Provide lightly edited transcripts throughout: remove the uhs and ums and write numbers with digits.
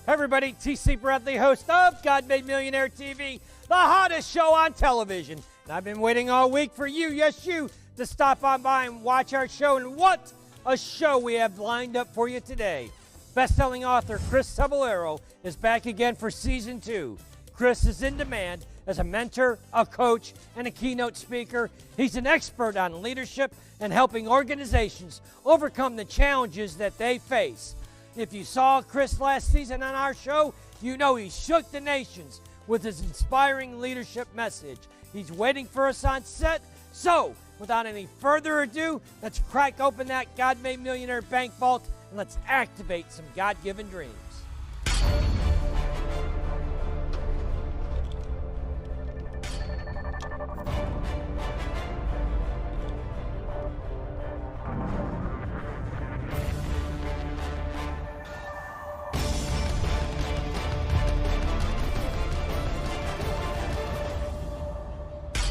Hey everybody, TC Bradley, host of God Made Millionaire TV, the hottest show on television. And I've been waiting all week for you, yes you, to stop on by and watch our show. And what a show we have lined up for you today. Best-selling author Chris Cebollero is back again for season 2. Chris is in demand as a mentor, a coach, and a keynote speaker. He's an expert on leadership and helping organizations overcome the challenges that they face. If you saw Chris last season on our show, you know he shook the nations with his inspiring leadership message. He's waiting for us on set. So, without any further ado, let's crack open that God Made Millionaire bank vault and let's activate some God-given dreams.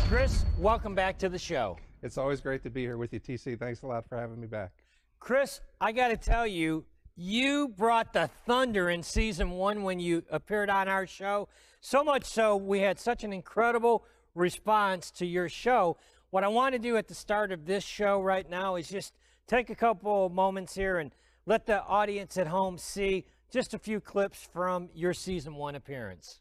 Chris, welcome back to the show. It's always great to be here with you, TC. Thanks a lot for having me back. Chris, I got to tell you, you brought the thunder in season 1 when you appeared on our show. So much so, we had such an incredible response to your show. What I want to do at the start of this show right now is just take a couple moments here and let the audience at home see just a few clips from your season 1 appearance.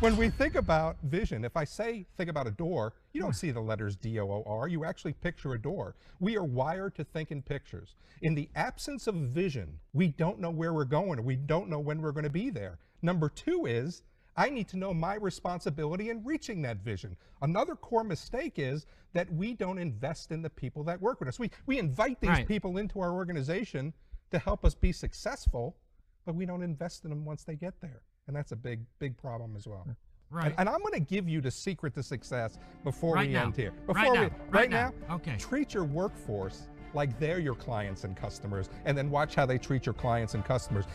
When we think about vision, if I say think about a door, you don't see the letters D-O-O-R. You actually picture a door. We are wired to think in pictures. In the absence of vision, we don't know where we're going, or we don't know when we're going to be there. Number 2 is, I need to know my responsibility in reaching that vision. Another core mistake is that we don't invest in the people that work with us. We invite these people into our organization to help us be successful, but we don't invest in them once they get there. And that's a big, big problem as well. Right. And I'm going to give you the secret to success before we end here. Right now. Okay. Treat your workforce like they're your clients and customers, and then watch how they treat your clients and customers.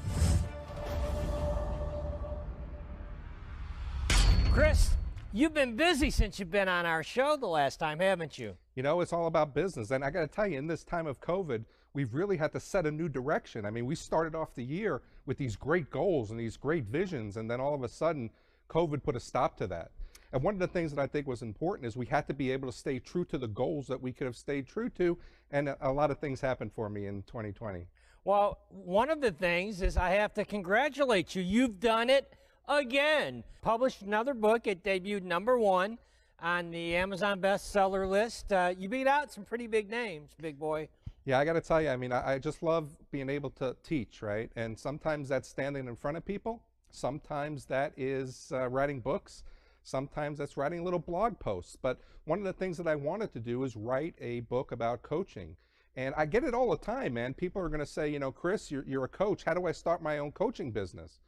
Chris, you've been busy since you've been on our show the last time, haven't you? You know, it's all about business. And I got to tell you, in this time of COVID, we've really had to set a new direction. I mean, we started off the year with these great goals and these great visions, and then all of a sudden, COVID put a stop to that. And one of the things that I think was important is we had to be able to stay true to the goals that we could have stayed true to, and a lot of things happened for me in 2020. Well, one of the things is I have to congratulate you. You've done it again. Published another book. It debuted #1 on the Amazon bestseller list. You beat out some pretty big names, big boy. Yeah, I got to tell you, I mean, I just love being able to teach, right? And sometimes that's standing in front of people. Sometimes that is writing books. Sometimes that's writing little blog posts. But one of the things that I wanted to do is write a book about coaching. And I get it all the time, man. People are going to say, you know, Chris, you're a coach. How do I start my own coaching business?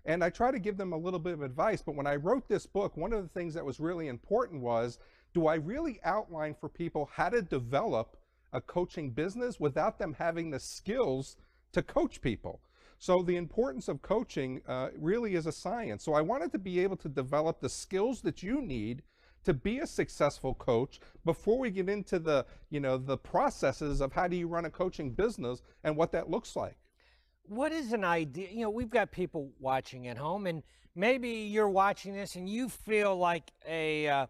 And I try to give them a little bit of advice. But when I wrote this book, one of the things that was really important was, do I really outline for people how to develop a coaching business without them having the skills to coach people? So the importance of coaching really is a science. So I wanted to be able to develop the skills that you need to be a successful coach before we get into the, you know, the processes of how do you run a coaching business and what that looks like. What is an idea? You know, we've got people watching at home, and maybe you're watching this and you feel like a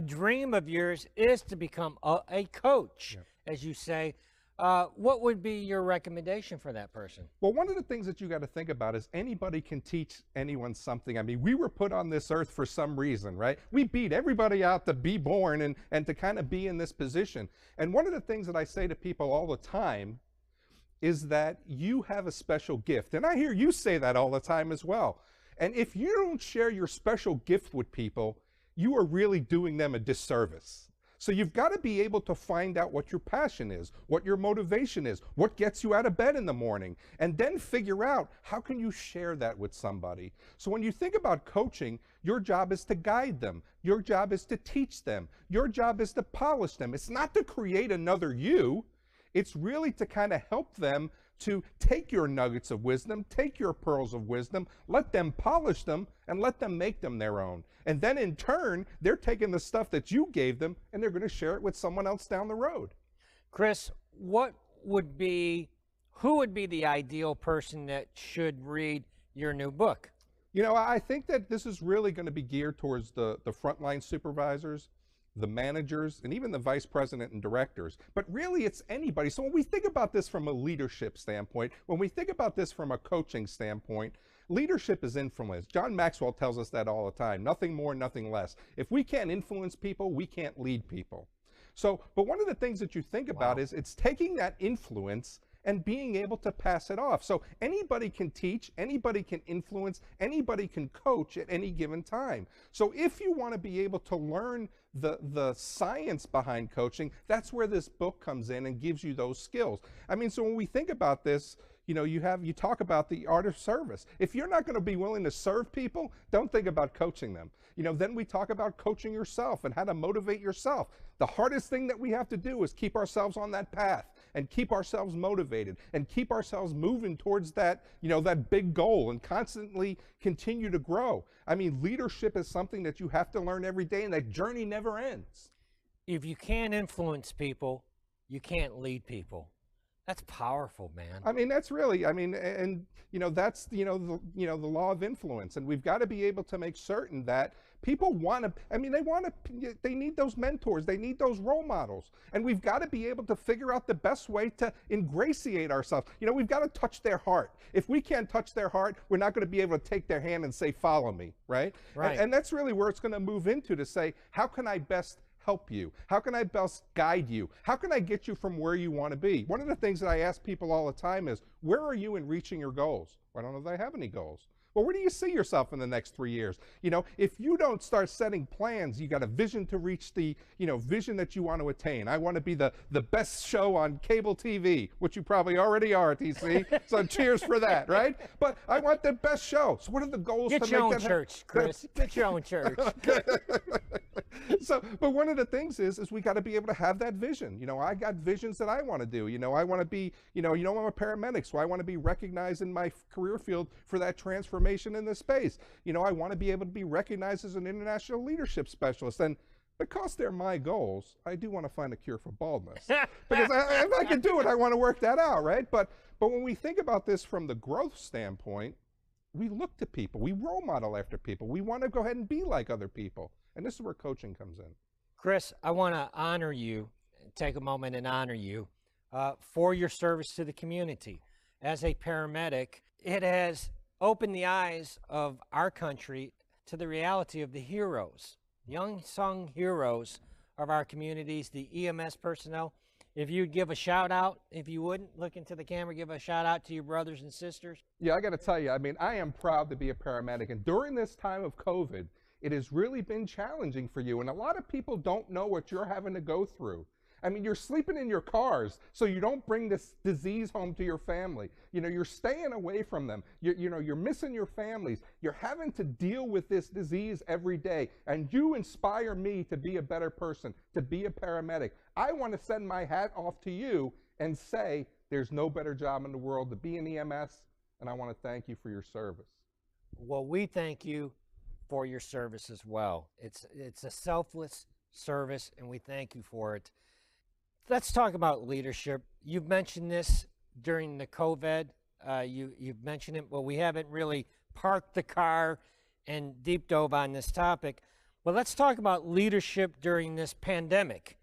dream of yours is to become a coach. Yeah. As you say. What would be your recommendation for that person? Well, one of the things that you got to think about is anybody can teach anyone something. I mean, we were put on this earth for some reason, right? We beat everybody out to be born and to kind of be in this position. And one of the things that I say to people all the time is that you have a special gift. And I hear you say that all the time as well. And if you don't share your special gift with people, you are really doing them a disservice. So you've got to be able to find out what your passion is, what your motivation is, what gets you out of bed in the morning, and then figure out how can you share that with somebody. So when you think about coaching, your job is to guide them. Your job is to teach them. Your job is to polish them. It's not to create another you. It's really to kind of help them to take your nuggets of wisdom, take your pearls of wisdom, let them polish them, and let them make them their own. And then in turn, they're taking the stuff that you gave them and they're going to share it with someone else down the road. Chris, what would be who would be the ideal person that should read your new book? You know, I think that this is really going to be geared towards the frontline supervisors, the managers, and even the vice president and directors. But really, it's anybody. So when we think about this from a leadership standpoint, when we think about this from a coaching standpoint, leadership is influence. John Maxwell tells us that all the time. Nothing more, nothing less. If we can't influence people, we can't lead people. So, but one of the things that you think about is it's taking that influence and being able to pass it off. So anybody can teach, anybody can influence, anybody can coach at any given time. So if you want to be able to learn the science behind coaching, that's where this book comes in and gives you those skills. I mean, so when we think about this, you know, you talk about the art of service. If you're not going to be willing to serve people, don't think about coaching them. You know, then we talk about coaching yourself and how to motivate yourself. The hardest thing that we have to do is keep ourselves on that path and keep ourselves motivated and keep ourselves moving towards that, you know, that big goal and constantly continue to grow. I mean, leadership is something that you have to learn every day, and that journey never ends. If you can't influence people, you can't lead people. That's powerful, man. I mean, that's really, I mean, and you know, that's, the law of influence, and we've got to be able to make certain that people want to, I mean, they need those mentors, they need those role models, and we've got to be able to figure out the best way to ingratiate ourselves. You know, we've got to touch their heart. If we can't touch their heart, we're not going to be able to take their hand and say, follow me, right? Right. And that's really where it's going to move into, to say, how can I best help you? How can I best guide you? How can I get you from where you want to be? One of the things that I ask people all the time is, where are you in reaching your goals? Well, I don't know if I have any goals. Well, where do you see yourself in the next 3 years? You know, if you don't start setting plans, you got a vision to reach the, vision that you want to attain. I want to be the best show on cable TV, which you probably already are, TC. So cheers for that, right? But I want the best show. So what are the goals to make that happen? Get your own church, Chris. Get your own church. So, but one of the things is we got to be able to have that vision. You know, I got visions that I want to do. You know, I want to be, I'm a paramedic, so I want to be recognized in my career field for that transformation in this space. You know, I want to be able to be recognized as an international leadership specialist. And because they're my goals, I do want to find a cure for baldness. Because if I can do it, I want to work that out, right? But when we think about this from the growth standpoint, we look to people, we role model after people, we want to go ahead and be like other people. And this is where coaching comes in. Chris, I want to honor you, take a moment and honor you for your service to the community. As a paramedic, it has opened the eyes of our country to the reality of the heroes, the unsung heroes of our communities, the EMS personnel. If you'd give a shout out, if you wouldn't, look into the camera, give a shout out to your brothers and sisters. Yeah, I got to tell you, I mean, I am proud to be a paramedic. And during this time of COVID, it has really been challenging for you. And a lot of people don't know what you're having to go through. I mean, you're sleeping in your cars so you don't bring this disease home to your family. You know, you're staying away from them. You're missing your families. You're having to deal with this disease every day. And you inspire me to be a better person, to be a paramedic. I want to send my hat off to you and say, there's no better job in the world to be in EMS, and I want to thank you for your service. Well, we thank you for your service as well. It's a selfless service, and we thank you for it. Let's talk about leadership. You've mentioned this during the COVID. You've mentioned it. Well, we haven't really parked the car and deep dove on this topic. But let's talk about leadership during this pandemic.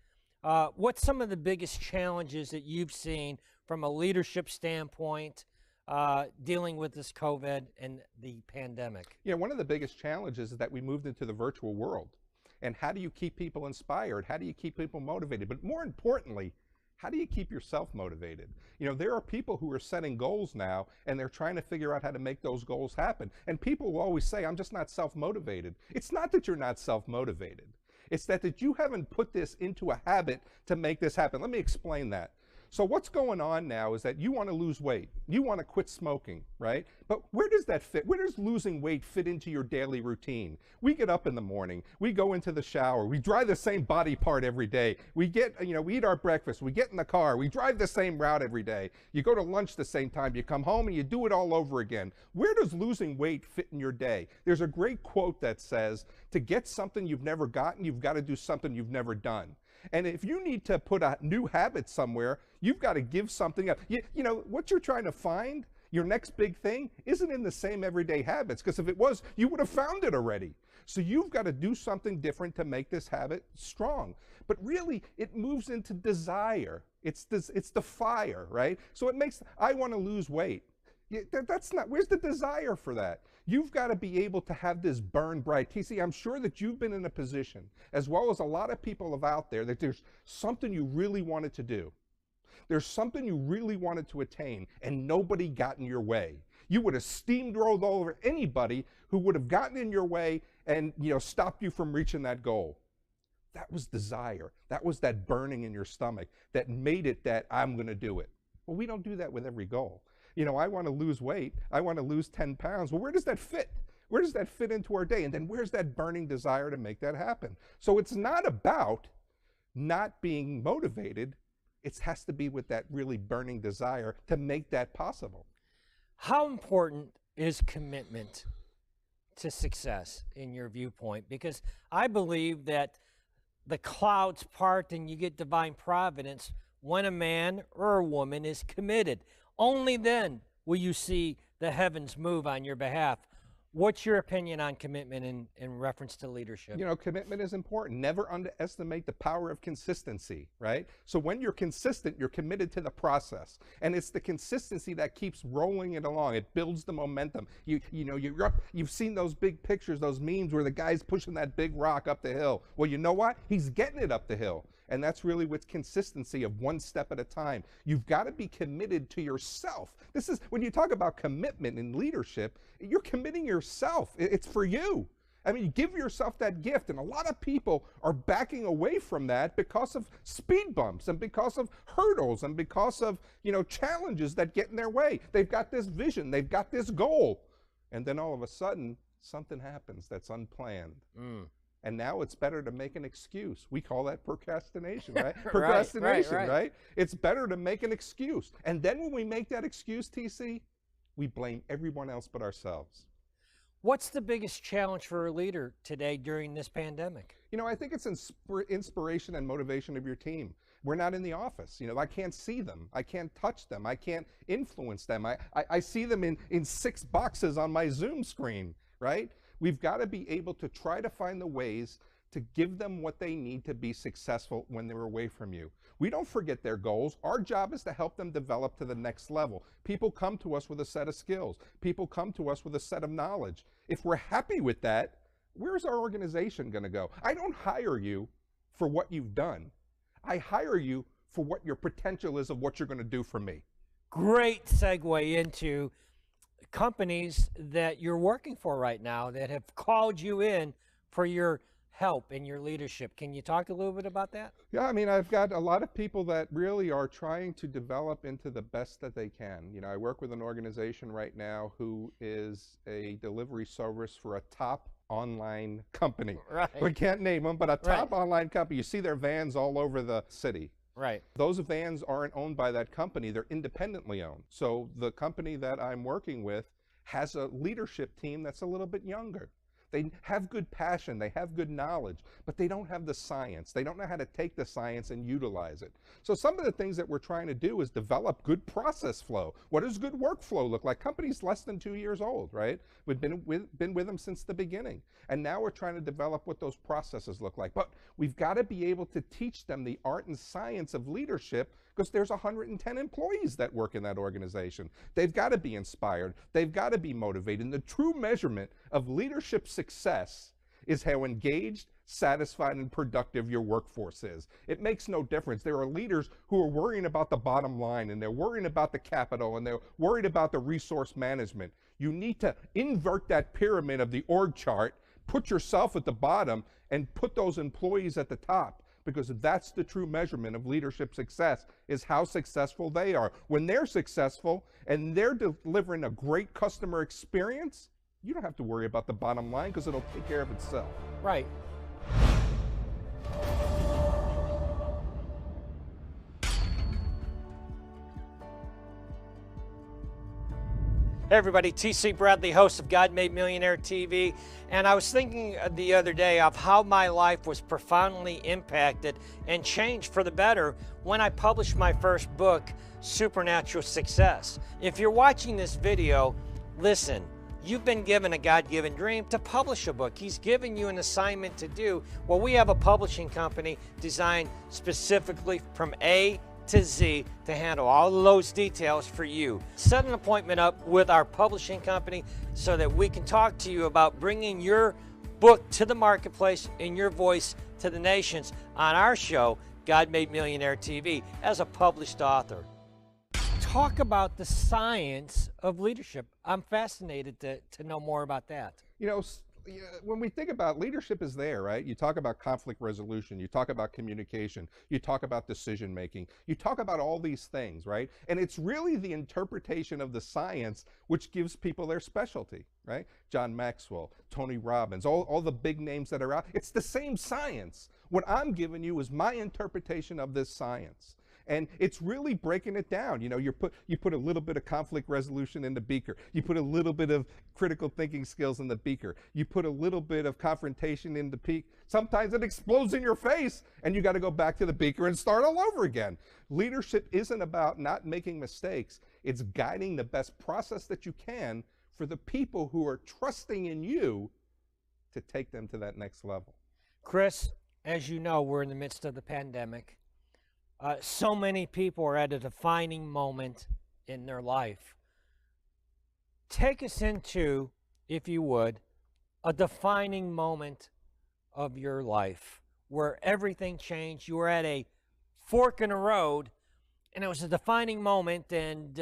What's some of the biggest challenges that you've seen from a leadership standpoint dealing with this COVID and the pandemic? Yeah, one of the biggest challenges is that we moved into the virtual world. And how do you keep people inspired? How do you keep people motivated? But more importantly, how do you keep yourself motivated? You know, there are people who are setting goals now, and they're trying to figure out how to make those goals happen. And people will always say, I'm just not self-motivated. It's not that you're not self-motivated. It's that you haven't put this into a habit to make this happen. Let me explain that. So what's going on now is that you want to lose weight. You want to quit smoking, right? But where does that fit? Where does losing weight fit into your daily routine? We get up in the morning, we go into the shower, we drive the same body part every day. We eat our breakfast, we get in the car, we drive the same route every day. You go to lunch the same time, you come home and you do it all over again. Where does losing weight fit in your day? There's a great quote that says, to get something you've never gotten, you've got to do something you've never done. And if you need to put a new habit somewhere, you've got to give something up. You know, what you're trying to find, your next big thing, isn't in the same everyday habits, because if it was, you would have found it already. So you've got to do something different to make this habit strong. But really, it moves into desire. It's the fire, right? So it makes, I want to lose weight. That's not, where's the desire for that? You've got to be able to have this burn bright. TC, I'm sure that you've been in a position, as well as a lot of people out there, that there's something you really wanted to do. There's something you really wanted to attain, and nobody got in your way. You would have steamrolled over anybody who would have gotten in your way and, you know, stopped you from reaching that goal. That was desire. That was that burning in your stomach that made it that I'm going to do it. Well, we don't do that with every goal. You know, I want to lose weight. I want to lose 10 pounds. Well, where does that fit? Where does that fit into our day? And then where's that burning desire to make that happen? So it's not about not being motivated. It has to be with that really burning desire to make that possible. How important is commitment to success in your viewpoint? Because I believe that the clouds part and you get divine providence when a man or a woman is committed. Only then will you see the heavens move on your behalf. What's your opinion on commitment in reference to leadership? You know, commitment is important. Never underestimate the power of consistency, right? So when you're consistent, you're committed to the process. And it's the consistency that keeps rolling it along. It builds the momentum. You've seen those big pictures, those memes where the guy's pushing that big rock up the hill. Well, you know what? He's getting it up the hill. And that's really with consistency of one step at a time. You've got to be committed to yourself. This is, when you talk about commitment in leadership, you're committing yourself. It's for you. I mean, give yourself that gift. And a lot of people are backing away from that because of speed bumps and because of hurdles and because of, you know, challenges that get in their way. They've got this vision. They've got this goal. And then all of a sudden, something happens that's unplanned. And now it's better to make an excuse. We call that procrastination, right? Procrastination, right? It's better to make an excuse. And then when we make that excuse, TC, we blame everyone else but ourselves. What's the biggest challenge for a leader today during this pandemic? You know, I think it's inspiration and motivation of your team. We're not in the office. You know, I can't see them. I can't touch them. I can't influence them. I see them in 6 boxes on my Zoom screen, right? We've got to be able to try to find the ways to give them what they need to be successful when they're away from you. We don't forget their goals. Our job is to help them develop to the next level. People come to us with a set of skills. People come to us with a set of knowledge. If we're happy with that, where's our organization going to go? I don't hire you for what you've done. I hire you for what your potential is of what you're going to do for me. Great segue into companies that you're working for right now that have called you in for your help in your leadership. Can you talk a little bit about that? Yeah, I mean, I've got a lot of people that really are trying to develop into the best that they can. You know, I work with an organization right now who is a delivery service for a top online company. Right. We can't name them, but a top online company. You see their vans all over the city. Right. Those vans aren't owned by that company. They're independently owned. So the company that I'm working with has a leadership team that's a little bit younger. They have good passion, they have good knowledge, but they don't have the science. They don't know how to take the science and utilize it. So some of the things that we're trying to do is develop good process flow. What does good workflow look like? Companies less than 2 years old, right? We've been with them since the beginning. And now we're trying to develop what those processes look like. But we've got to be able to teach them the art and science of leadership, because there's 110 employees that work in that organization. They've got to be inspired. They've got to be motivated. And the true measurement of leadership success is how engaged, satisfied, and productive your workforce is. It makes no difference. There are leaders who are worrying about the bottom line, and they're worrying about the capital, and they're worried about the resource management. You need to invert that pyramid of the org chart, put yourself at the bottom, and put those employees at the top. Because that's the true measurement of leadership success, is how successful they are. When they're successful and they're delivering a great customer experience, you don't have to worry about the bottom line, because it'll take care of itself. Right. Hey everybody, TC Bradley, host of God Made Millionaire TV, and I was thinking the other day of how my life was profoundly impacted and changed for the better when I published my first book, Supernatural Success. If you're watching this video, listen, you've been given a God-given dream to publish a book. He's given you an assignment to do. Well, we have a publishing company designed specifically from A to Z to handle all of those details for you. Set an appointment up with our publishing company so that we can talk to you about bringing your book to the marketplace and your voice to the nations on our show, God Made Millionaire TV, as a published author. Talk about the science of leadership. I'm fascinated to know more about that. You know, when we think about leadership is there, right? You talk about conflict resolution, you talk about communication, you talk about decision making, you talk about all these things, right? And it's really the interpretation of the science which gives people their specialty, right? John Maxwell, Tony Robbins, all the big names that are out. It's the same science. What I'm giving you is my interpretation of this science. And it's really breaking it down. You know, you put a little bit of conflict resolution in the beaker. You put a little bit of critical thinking skills in the beaker. You put a little bit of confrontation in the peak. Sometimes it explodes in your face and you got to go back to the beaker and start all over again. Leadership isn't about not making mistakes. It's guiding the best process that you can for the people who are trusting in you to take them to that next level. Chris, as you know, we're in the midst of the pandemic. So many people are at a defining moment in their life. Take us into, if you would, a defining moment of your life where everything changed. You were at a fork in the road, and it was a defining moment, and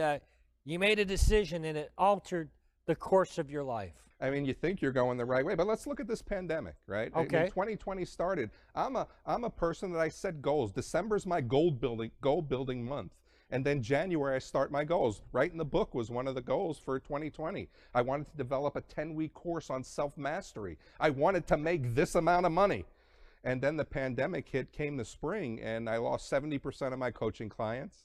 you made a decision, and it altered the course of your life. I mean, you think you're going the right way, but let's look at this pandemic, right? Okay. When 2020 started, I'm a person that I set goals. December's my goal building month. And then January, I start my goals. Writing the book was one of the goals for 2020. I wanted to develop a 10-week course on self-mastery. I wanted to make this amount of money. And then the pandemic came the spring, and I lost 70% of my coaching clients.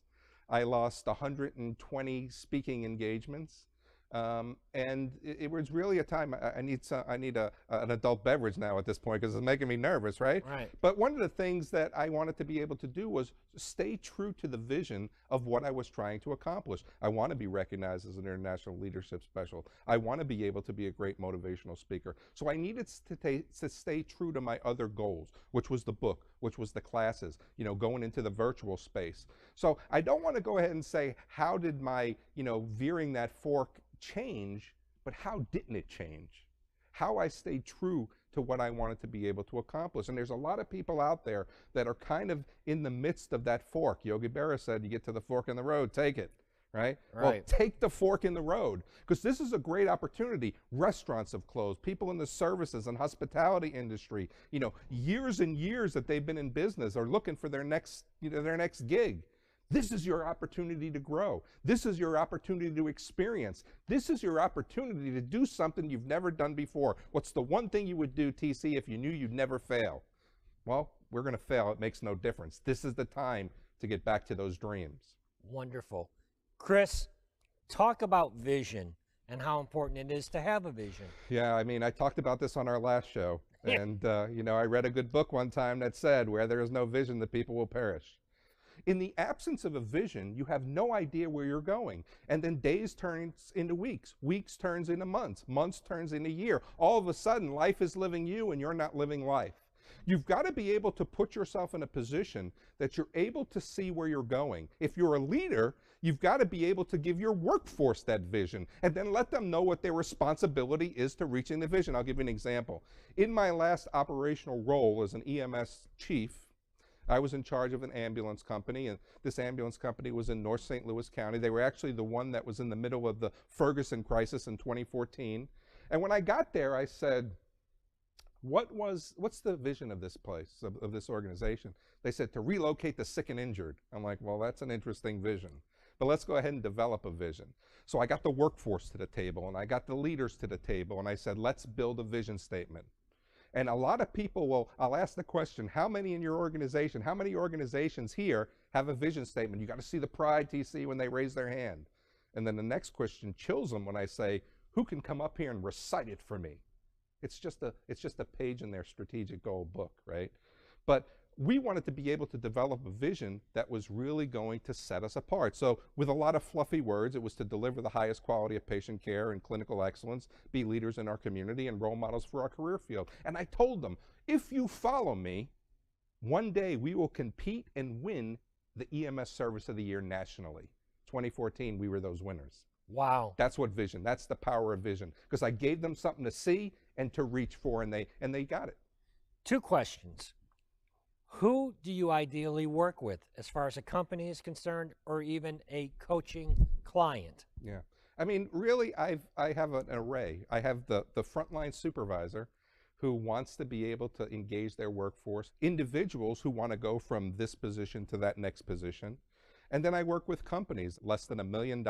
I lost 120 speaking engagements. And it was really a time I need an adult beverage now at this point because it's making me nervous, right? Right. But one of the things that I wanted to be able to do was stay true to the vision of what I was trying to accomplish. I want to be recognized as an international leadership specialist. I want to be able to be a great motivational speaker. So I needed to stay true to my other goals, which was the book, which was the classes, you know, going into the virtual space. So I don't want to go ahead and say, how did my, veering that fork change, but how didn't it change? How I stayed true to what I wanted to be able to accomplish. And there's a lot of people out there that are kind of in the midst of that fork. Yogi Berra said, you get to the fork in the road, take it, right? Well, take the fork in the road, because this is a great opportunity. Restaurants have closed. People in the services and hospitality industry, years and years that they've been in business are looking for their next gig. This is your opportunity to grow. This is your opportunity to experience. This is your opportunity to do something you've never done before. What's the one thing you would do, TC, if you knew you'd never fail? Well, we're going to fail. It makes no difference. This is the time to get back to those dreams. Wonderful. Chris, talk about vision and how important it is to have a vision. Yeah, I mean, I talked about this on our last show. And, I read a good book one time that said, where there is no vision, the people will perish. In the absence of a vision, you have no idea where you're going. And then days turns into weeks, weeks turns into months, months turns into year. All of a sudden, life is living you and you're not living life. You've got to be able to put yourself in a position that you're able to see where you're going. If you're a leader, you've got to be able to give your workforce that vision and then let them know what their responsibility is to reaching the vision. I'll give you an example. In my last operational role as an EMS chief, I was in charge of an ambulance company, and this ambulance company was in North St. Louis County. They were actually the one that was in the middle of the Ferguson crisis in 2014. And when I got there, I said, what's the vision of this place, of this organization? They said, to relocate the sick and injured. I'm like, well, that's an interesting vision, but let's go ahead and develop a vision. So I got the workforce to the table, and I got the leaders to the table, and I said, let's build a vision statement. And a lot of people I'll ask the question, how many in your organization, how many organizations here have a vision statement? You got to see the pride, TC, when they raise their hand. And then the next question chills them when I say, who can come up here and recite it for me? It's just a page in their strategic goal book, right? But we wanted to be able to develop a vision that was really going to set us apart. So with a lot of fluffy words, it was to deliver the highest quality of patient care and clinical excellence, be leaders in our community and role models for our career field. And I told them, if you follow me, one day we will compete and win the EMS Service of the Year nationally. 2014, we were those winners. Wow. That's what vision, that's the power of vision. Because I gave them something to see and to reach for, and they got it. 2 questions. Who do you ideally work with as far as a company is concerned, or even a coaching client? Yeah. I mean, really, I have an array. I have the frontline supervisor who wants to be able to engage their workforce, individuals who want to go from this position to that next position. And then I work with companies less than $1 million,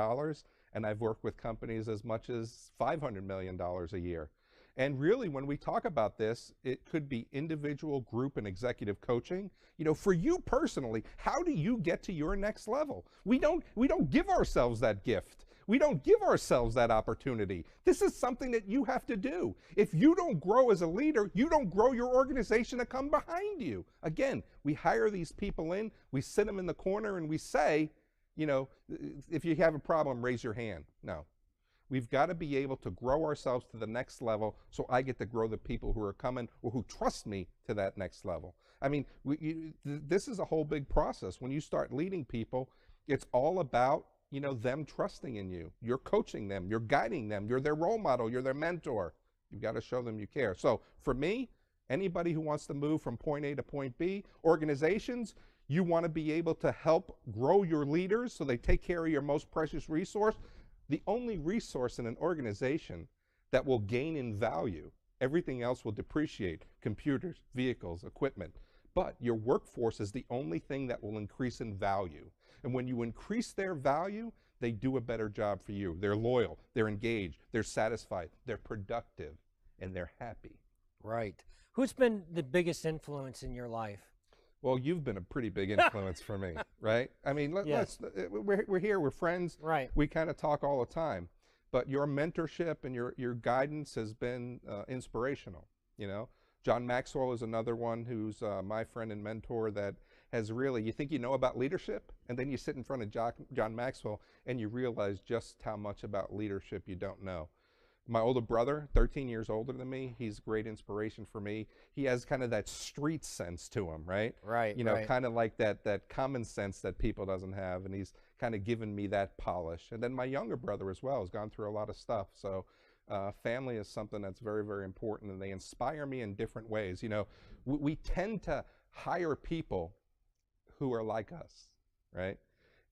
and I've worked with companies as much as $500 million a year. And really, when we talk about this, it could be individual, group, and executive coaching. You know, for you personally, how do you get to your next level? We don't give ourselves that gift. We don't give ourselves that opportunity. This is something that you have to do. If you don't grow as a leader, you don't grow your organization to come behind you. Again, we hire these people in, we sit them in the corner, and we say, you know, if you have a problem, raise your hand. No. We've got to be able to grow ourselves to the next level so I get to grow the people who are coming or who trust me to that next level. I mean, this is a whole big process. When you start leading people, it's all about, you know, them trusting in you. You're coaching them, you're guiding them, you're their role model, you're their mentor. You've got to show them you care. So for me, anybody who wants to move from point A to point B, organizations, you want to be able to help grow your leaders so they take care of your most precious resource. The only resource in an organization that will gain in value, everything else will depreciate: computers, vehicles, equipment. But your workforce is the only thing that will increase in value. And when you increase their value, they do a better job for you. They're loyal, they're engaged, they're satisfied, they're productive, and they're happy. Right. Who's been the biggest influence in your life? Well, you've been a pretty big influence for me, right? I mean, we're here, we're friends. Right. We kind of talk all the time. But your mentorship and your guidance has been inspirational, you know? John Maxwell is another one who's my friend and mentor that has really, you think you know about leadership, and then you sit in front of John Maxwell and you realize just how much about leadership you don't know. My older brother, 13 years older than me, he's great inspiration for me. He has kind of that street sense to him, right? Right. You know, kind of like that common sense that people doesn't have, and he's kind of given me that polish. And then my younger brother as well has gone through a lot of stuff. So family is something that's very, very important, and they inspire me in different ways. You know, we tend to hire people who are like us, right?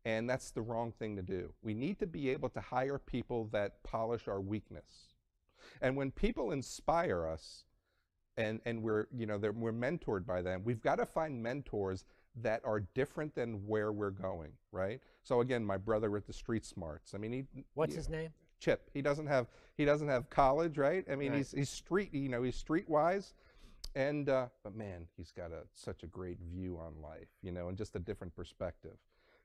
And that's the wrong thing to do. We need to be able to hire people that polish our weakness. And when people inspire us and we're, you know, we're mentored by them, we've got to find mentors that are different than where we're going, right? So again, my brother with the street smarts. I mean, what's his name? Chip. He doesn't have college, right? I mean, right. He's street, you know, he's streetwise. And but man, he's got such a great view on life, you know, and just a different perspective.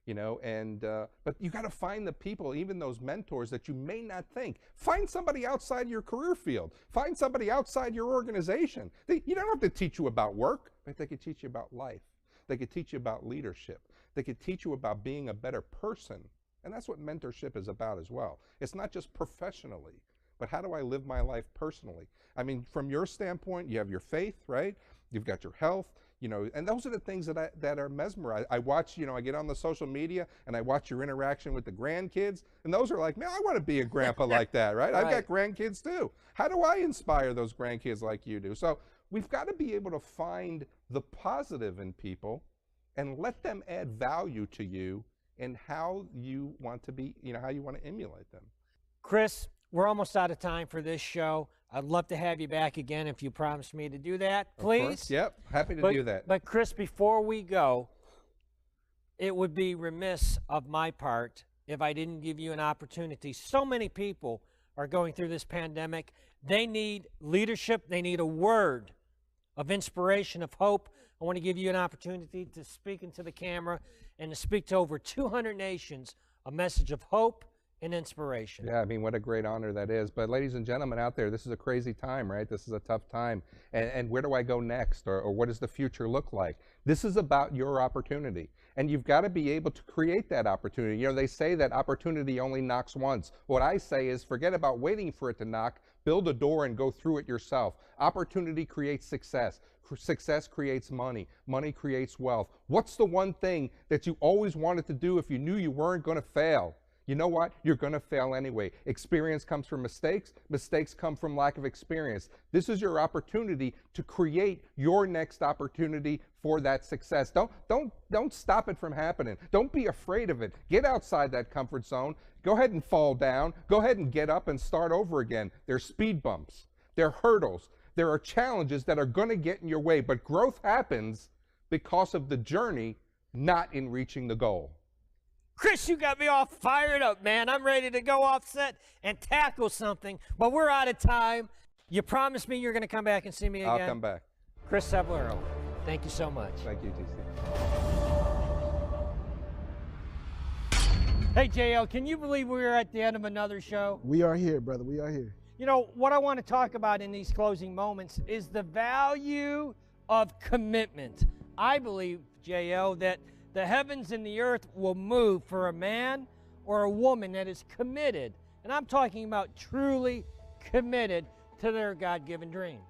You know, and but you got to find the people, even those mentors that you may not think. Find somebody outside your career field. Find somebody outside your organization. You don't have to teach you about work, but they could teach you about life. They could teach you about leadership. They could teach you about being a better person. And that's what mentorship is about as well. It's not just professionally, but how do I live my life personally? I mean, from your standpoint, you have your faith, right? You've got your health. You know, and those are the things that are mesmerized. I watch, you know, I get on the social media and I watch your interaction with the grandkids, and those are like, man, I want to be a grandpa like that, right? I've got grandkids too. How do I inspire those grandkids like you do? So we've got to be able to find the positive in people and let them add value to you and how you want to be, you know, how you want to emulate them. Chris, we're almost out of time for this show. I'd love to have you back again if you promise me to do that, please. Of course. Yep, happy to do that. But Chris, before we go, it would be remiss of my part if I didn't give you an opportunity. So many people are going through this pandemic. They need leadership. They need a word of inspiration, of hope. I want to give you an opportunity to speak into the camera and to speak to over 200 nations a message of hope and inspiration. Yeah, I mean, what a great honor that is. But ladies and gentlemen out there, this is a crazy time, right? This is a tough time. And where do I go next? Or what does the future look like? This is about your opportunity. And you've got to be able to create that opportunity. You know, they say that opportunity only knocks once. What I say is forget about waiting for it to knock. Build a door and go through it yourself. Opportunity creates success. Success creates money. Money creates wealth. What's the one thing that you always wanted to do if you knew you weren't going to fail? You know what? You're going to fail anyway. Experience comes from mistakes. Mistakes come from lack of experience. This is your opportunity to create your next opportunity for that success. Don't stop it from happening. Don't be afraid of it. Get outside that comfort zone. Go ahead and fall down. Go ahead and get up and start over again. There's speed bumps. There are hurdles. There are challenges that are going to get in your way, but growth happens because of the journey, not in reaching the goal. Chris, you got me all fired up, man. I'm ready to go off set and tackle something, but we're out of time. You promised me you're going to come back and see me again. I'll come back. Chris Cebollero, thank you so much. Thank you, TC. Hey, JL, can you believe we're at the end of another show? We are here, brother. We are here. You know, what I want to talk about in these closing moments is the value of commitment. I believe, JL, that the heavens and the earth will move for a man or a woman that is committed. And I'm talking about truly committed to their God-given dream.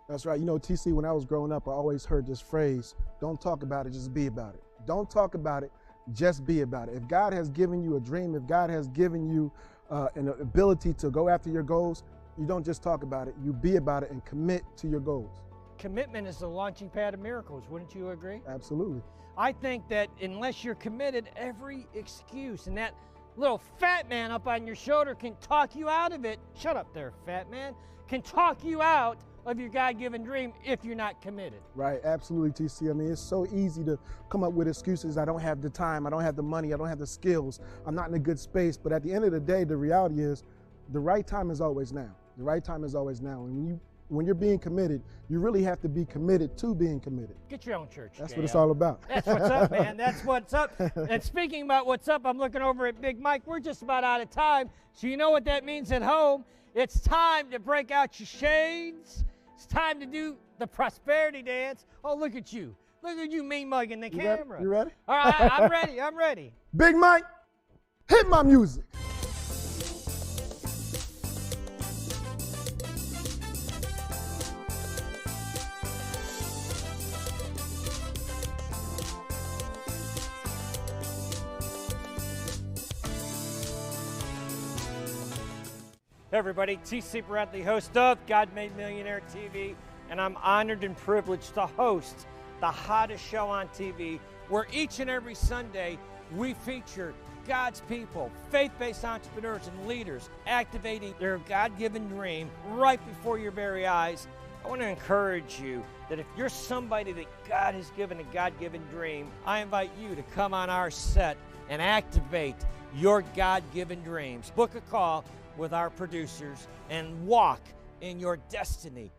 That's right. You know, TC, when I was growing up, I always heard this phrase, don't talk about it, just be about it. Don't talk about it, just be about it. If God has given you a dream, if God has given you an ability to go after your goals, you don't just talk about it, you be about it and commit to your goals. Commitment is the launching pad of miracles. Wouldn't you agree? Absolutely. I think that unless you're committed, every excuse and that little fat man up on your shoulder can talk you out of it. Shut up there, fat man. Can talk you out of your God-given dream if you're not committed. Right, absolutely, TC. I mean, it's so easy to come up with excuses. I don't have the time, I don't have the money, I don't have the skills, I'm not in a good space. But at the end of the day, the reality is the right time is always now. The right time is always now. And when you're being committed, you really have to be committed to being committed. Get your own church. That's JL. what it's all about. That's what's up, man. That's what's up. And speaking about what's up, I'm looking over at Big Mike. We're just about out of time. So you know what that means at home. It's time to break out your shades. It's time to do the prosperity dance. Oh, look at you. Look at you mean mugging the camera. You ready? All right, I'm ready. I'm ready. Big Mike, hit my music. Hey everybody, TC Bradley, host of God Made Millionaire TV, and I'm honored and privileged to host the hottest show on TV, where each and every Sunday we feature God's people, faith-based entrepreneurs and leaders activating their God-given dream right before your very eyes. I want to encourage you that if you're somebody that God has given a God-given dream, I invite you to come on our set and activate your God-given dreams. Book a call with our producers and walk in your destiny.